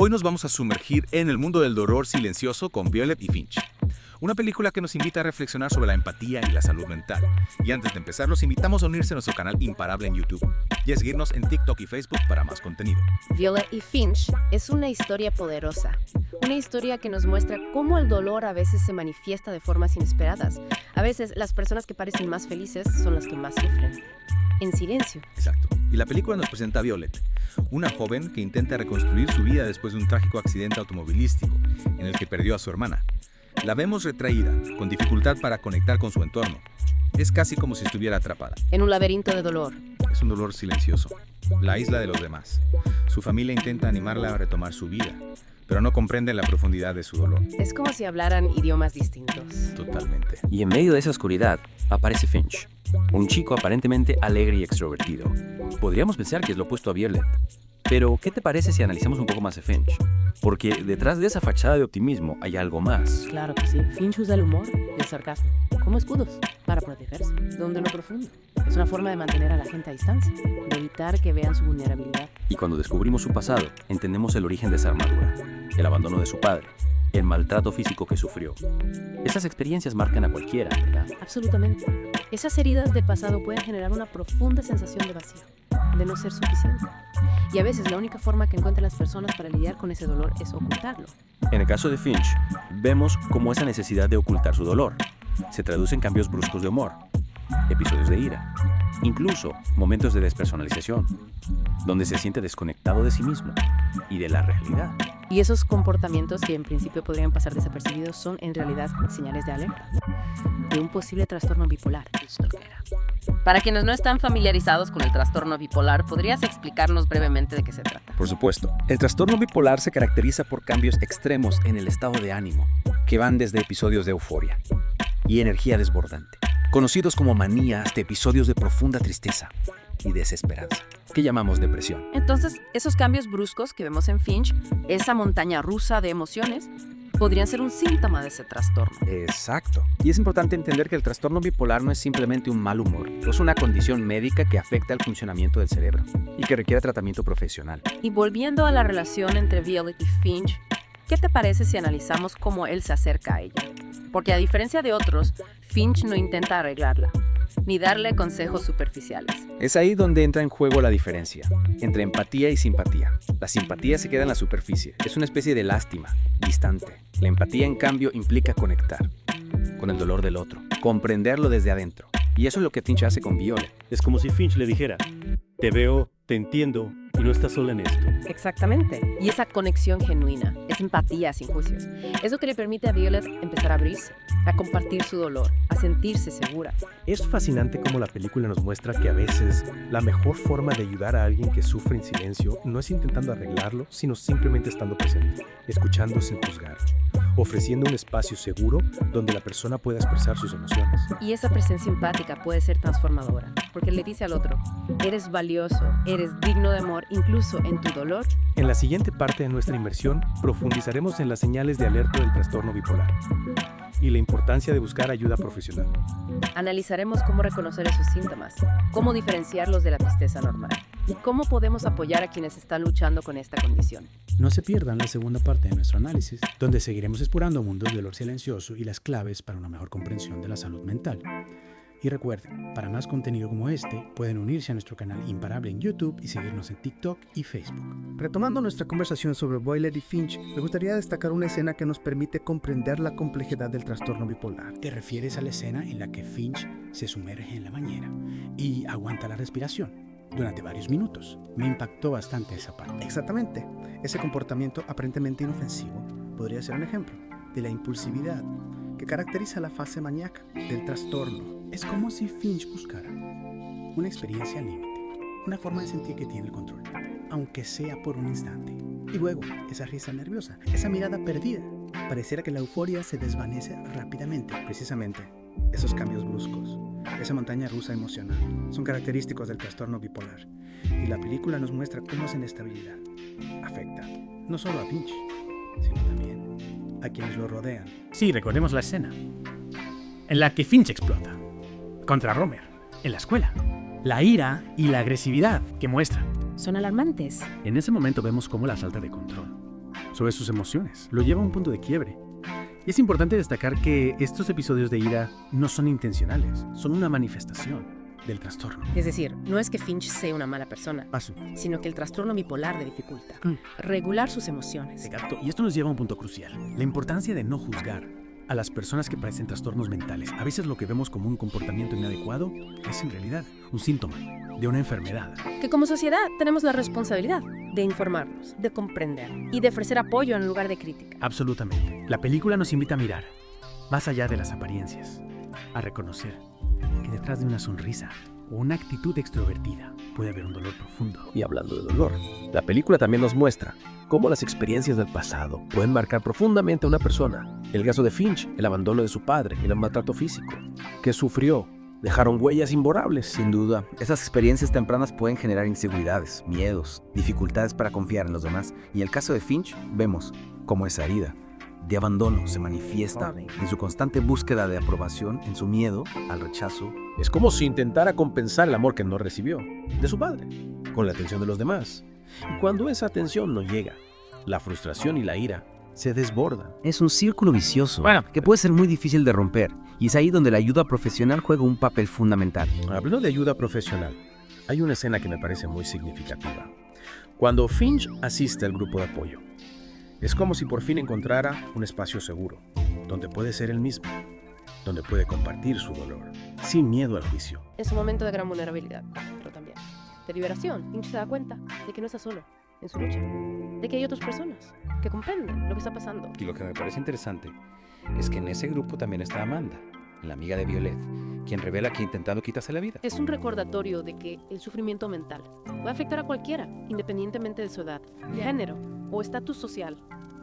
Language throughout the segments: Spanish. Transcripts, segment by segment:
Hoy nos vamos a sumergir en el mundo del dolor silencioso con Violet y Finch. Una película que nos invita a reflexionar sobre la empatía y la salud mental. Y antes de empezar, los invitamos a unirse a nuestro canal Imparable en YouTube y a seguirnos en TikTok y Facebook para más contenido. Violet y Finch es una historia poderosa. Una historia que nos muestra cómo el dolor a veces se manifiesta de formas inesperadas. A veces, las personas que parecen más felices son las que más sufren. En silencio. Exacto. Y la película nos presenta a Violet, una joven que intenta reconstruir su vida después de un trágico accidente automovilístico en el que perdió a su hermana. La vemos retraída, con dificultad para conectar con su entorno. Es casi como si estuviera atrapada. En un laberinto de dolor. Es un dolor silencioso. La aísla de los demás. Su familia intenta animarla a retomar su vida, pero no comprenden la profundidad de su dolor. Es como si hablaran idiomas distintos. Totalmente. Y en medio de esa oscuridad aparece Finch, un chico aparentemente alegre y extrovertido. Podríamos pensar que es lo opuesto a Violet. Pero, ¿qué te parece si analizamos un poco más a Finch? Porque detrás de esa fachada de optimismo hay algo más. Claro que sí. Finch usa el humor y el sarcasmo como escudos para protegerse, donde lo profundo. Es una forma de mantener a la gente a distancia, de evitar que vean su vulnerabilidad. Y cuando descubrimos su pasado, entendemos el origen de esa armadura, el abandono de su padre, el maltrato físico que sufrió. Esas experiencias marcan a cualquiera, ¿verdad? Absolutamente. Esas heridas de pasado pueden generar una profunda sensación de vacío, de no ser suficiente. Y a veces la única forma que encuentran las personas para lidiar con ese dolor es ocultarlo. En el caso de Finch, vemos cómo esa necesidad de ocultar su dolor se traduce en cambios bruscos de humor, episodios de ira, incluso momentos de despersonalización, donde se siente desconectado de sí mismo y de la realidad. Y esos comportamientos que en principio podrían pasar desapercibidos son en realidad señales de alerta de un posible trastorno bipolar. Para quienes no están familiarizados con el trastorno bipolar, ¿podrías explicarnos brevemente de qué se trata? Por supuesto. El trastorno bipolar se caracteriza por cambios extremos en el estado de ánimo, que van desde episodios de euforia y energía desbordante, conocidos como manía, hasta episodios de profunda tristeza y desesperanza, que llamamos depresión. Entonces, esos cambios bruscos que vemos en Finch, esa montaña rusa de emociones, podrían ser un síntoma de ese trastorno. Exacto. Y es importante entender que el trastorno bipolar no es simplemente un mal humor, es una condición médica que afecta el funcionamiento del cerebro y que requiere tratamiento profesional. Y volviendo a la relación entre Violet y Finch, ¿qué te parece si analizamos cómo él se acerca a ella? Porque a diferencia de otros, Finch no intenta arreglarla, ni darle consejos superficiales. Es ahí donde entra en juego la diferencia entre empatía y simpatía. La simpatía se queda en la superficie, es una especie de lástima, distante. La empatía, en cambio, implica conectar con el dolor del otro, comprenderlo desde adentro. Y eso es lo que Finch hace con Violet. Es como si Finch le dijera, te veo, te entiendo y no estás sola en esto. Exactamente. Y esa conexión genuina, esa empatía sin juicios, es lo que le permite a Violet empezar a abrirse, a compartir su dolor, a sentirse segura. Es fascinante cómo la película nos muestra que a veces la mejor forma de ayudar a alguien que sufre en silencio no es intentando arreglarlo, sino simplemente estando presente, escuchando sin juzgar, ofreciendo un espacio seguro donde la persona pueda expresar sus emociones. Y esa presencia empática puede ser transformadora, porque le dice al otro, eres valioso, eres digno de amor, incluso en tu dolor. En la siguiente parte de nuestra inmersión, profundizaremos en las señales de alerta del trastorno bipolar y la importancia de buscar ayuda profesional. Analizaremos cómo reconocer esos síntomas, cómo diferenciarlos de la tristeza normal y cómo podemos apoyar a quienes están luchando con esta condición. No se pierdan la segunda parte de nuestro análisis, donde seguiremos explorando mundos del dolor silencioso y las claves para una mejor comprensión de la salud mental. Y recuerden, para más contenido como este, pueden unirse a nuestro canal Imparable en YouTube y seguirnos en TikTok y Facebook. Retomando nuestra conversación sobre Violet y Finch, me gustaría destacar una escena que nos permite comprender la complejidad del trastorno bipolar. Te refieres a la escena en la que Finch se sumerge en la bañera y aguanta la respiración durante varios minutos. Me impactó bastante esa parte. Exactamente. Ese comportamiento aparentemente inofensivo podría ser un ejemplo de la impulsividad que caracteriza la fase maníaca del trastorno. Es como si Finch buscara una experiencia al límite, una forma de sentir que tiene el control, aunque sea por un instante. Y luego, esa risa nerviosa, esa mirada perdida. Pareciera que la euforia se desvanece rápidamente. Precisamente, esos cambios bruscos, esa montaña rusa emocional, son característicos del trastorno bipolar. Y la película nos muestra cómo esa inestabilidad afecta no solo a Finch, sino también a quienes lo rodean. Sí, recordemos la escena en la que Finch explota contra Romer en la escuela. La ira y la agresividad que muestra. Son alarmantes. En ese momento vemos cómo la salta de control. sobre sus emociones, lo lleva a un punto de quiebre. Y es importante destacar que estos episodios de ira no son intencionales, son una manifestación del trastorno. Es decir, no es que Finch sea una mala persona, Paso. sino que el trastorno bipolar le dificulta regular sus emociones. Exacto. Y esto nos lleva a un punto crucial, la importancia de no juzgar a las personas que padecen trastornos mentales. A veces lo que vemos como un comportamiento inadecuado es en realidad un síntoma de una enfermedad. Que como sociedad tenemos la responsabilidad de informarnos, de comprender y de ofrecer apoyo en lugar de crítica. Absolutamente. La película nos invita a mirar más allá de las apariencias, a reconocer que detrás de una sonrisa o una actitud extrovertida puede haber un dolor profundo. Y hablando de dolor, la película también nos muestra cómo las experiencias del pasado pueden marcar profundamente a una persona. El caso de Finch, el abandono de su padre y el maltrato físico que sufrió, dejaron huellas imborrables. Sin duda, esas experiencias tempranas pueden generar inseguridades, miedos, dificultades para confiar en los demás. Y en el caso de Finch, vemos cómo esa herida de abandono se manifiesta en su constante búsqueda de aprobación, en su miedo al rechazo. Es como si intentara compensar el amor que no recibió de su padre con la atención de los demás. Y cuando esa atención no llega, la frustración y la ira se desbordan. Es un círculo vicioso Bueno, que puede ser muy difícil de romper, y es ahí donde la ayuda profesional juega un papel fundamental. Hablando de ayuda profesional, hay una escena que me parece muy significativa. Cuando Finch asiste al grupo de apoyo, es como si por fin encontrara un espacio seguro, donde puede ser él mismo, donde puede compartir su dolor, sin miedo al juicio. Es un momento de gran vulnerabilidad, pero también de liberación. Finch se da cuenta de que no está solo en su lucha, de que hay otras personas que comprenden lo que está pasando. Y lo que me parece interesante es que en ese grupo también está Amanda, la amiga de Violet, quien revela que intentando quitarse la vida. Es un recordatorio de que el sufrimiento mental puede afectar a cualquiera, independientemente de su edad, género o estatus social,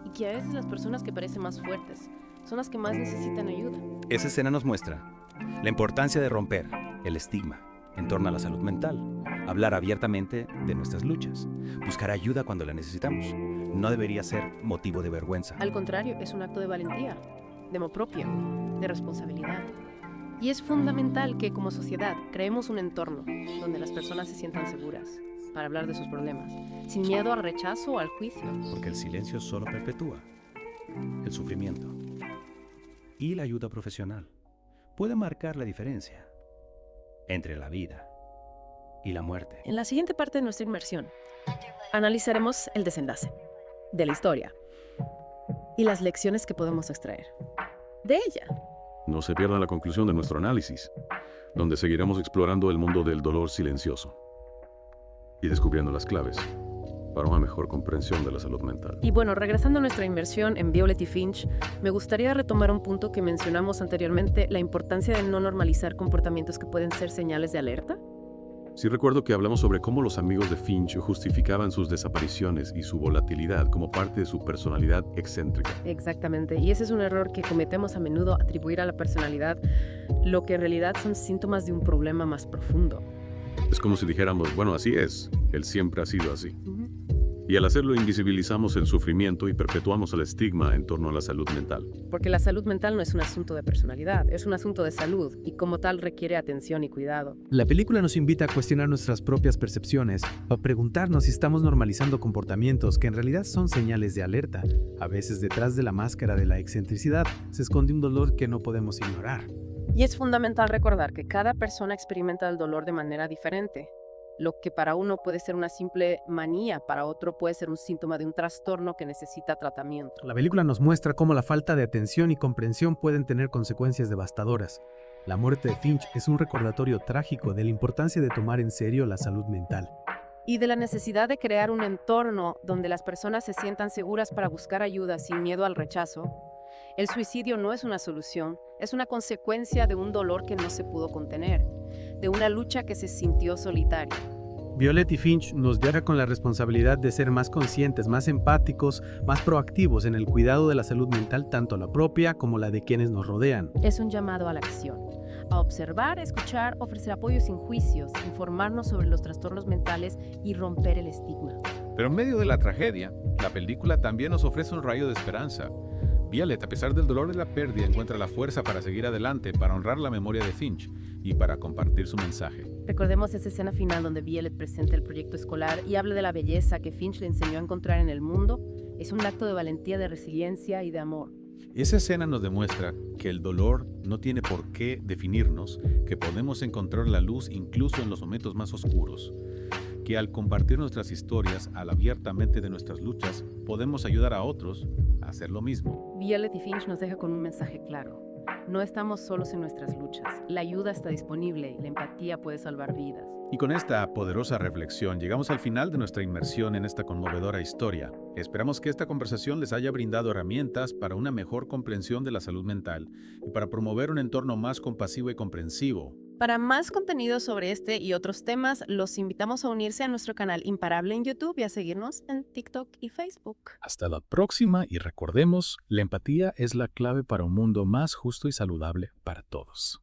y que a veces las personas que parecen más fuertes son las que más necesitan ayuda. Esa escena nos muestra la importancia de romper el estigma en torno a la salud mental, hablar abiertamente de nuestras luchas, buscar ayuda cuando la necesitamos. No debería ser motivo de vergüenza. Al contrario, es un acto de valentía, de amor propio, de responsabilidad. Y es fundamental que como sociedad creemos un entorno donde las personas se sientan seguras para hablar de sus problemas, sin miedo al rechazo o al juicio. Porque el silencio solo perpetúa el sufrimiento. Y la ayuda profesional puede marcar la diferencia entre la vida y la muerte. En la siguiente parte de nuestra inmersión, analizaremos el desenlace de la historia y las lecciones que podemos extraer de ella. No se pierdan la conclusión de nuestro análisis, donde seguiremos explorando el mundo del dolor silencioso y descubriendo las claves para una mejor comprensión de la salud mental. Y bueno, regresando a nuestra inmersión en Violet y Finch, me gustaría retomar un punto que mencionamos anteriormente, la importancia de no normalizar comportamientos que pueden ser señales de alerta. Sí recuerdo que hablamos sobre cómo los amigos de Finch justificaban sus desapariciones y su volatilidad como parte de su personalidad excéntrica. Exactamente, y ese es un error que cometemos a menudo, atribuir a la personalidad lo que en realidad son síntomas de un problema más profundo. Es como si dijéramos, bueno, así es, él siempre ha sido así. Y al hacerlo invisibilizamos el sufrimiento y perpetuamos el estigma en torno a la salud mental. Porque la salud mental no es un asunto de personalidad, es un asunto de salud y como tal requiere atención y cuidado. La película nos invita a cuestionar nuestras propias percepciones, a preguntarnos si estamos normalizando comportamientos que en realidad son señales de alerta. A veces detrás de la máscara de la excentricidad se esconde un dolor que no podemos ignorar. Y es fundamental recordar que cada persona experimenta el dolor de manera diferente. Lo que para uno puede ser una simple manía, para otro puede ser un síntoma de un trastorno que necesita tratamiento. La película nos muestra cómo la falta de atención y comprensión pueden tener consecuencias devastadoras. La muerte de Finch es un recordatorio trágico de la importancia de tomar en serio la salud mental. Y de la necesidad de crear un entorno donde las personas se sientan seguras para buscar ayuda sin miedo al rechazo. El suicidio no es una solución, es una consecuencia de un dolor que no se pudo contener, de una lucha que se sintió solitaria. Violet y Finch nos deja con la responsabilidad de ser más conscientes, más empáticos, más proactivos en el cuidado de la salud mental, tanto la propia como la de quienes nos rodean. Es un llamado a la acción, a observar, escuchar, ofrecer apoyo sin juicios, informarnos sobre los trastornos mentales y romper el estigma. Pero en medio de la tragedia, la película también nos ofrece un rayo de esperanza. Violet, a pesar del dolor de la pérdida, encuentra la fuerza para seguir adelante, para honrar la memoria de Finch y para compartir su mensaje. Recordemos esa escena final donde Violet presenta el proyecto escolar y habla de la belleza que Finch le enseñó a encontrar en el mundo Es un acto de valentía, de resiliencia y de amor. Esa escena nos demuestra que el dolor no tiene por qué definirnos, que podemos encontrar la luz incluso en los momentos más oscuros, que al compartir nuestras historias, al abiertamente de nuestras luchas, podemos ayudar a otros a hacer lo mismo. Violet y Finch nos deja con un mensaje claro. No estamos solos en nuestras luchas. La ayuda está disponible y la empatía puede salvar vidas. Y con esta poderosa reflexión llegamos al final de nuestra inmersión en esta conmovedora historia. Esperamos que esta conversación les haya brindado herramientas para una mejor comprensión de la salud mental y para promover un entorno más compasivo y comprensivo. Para más contenido sobre este y otros temas, los invitamos a unirse a nuestro canal Imparable en YouTube y a seguirnos en TikTok y Facebook. Hasta la próxima y recordemos, la empatía es la clave para un mundo más justo y saludable para todos.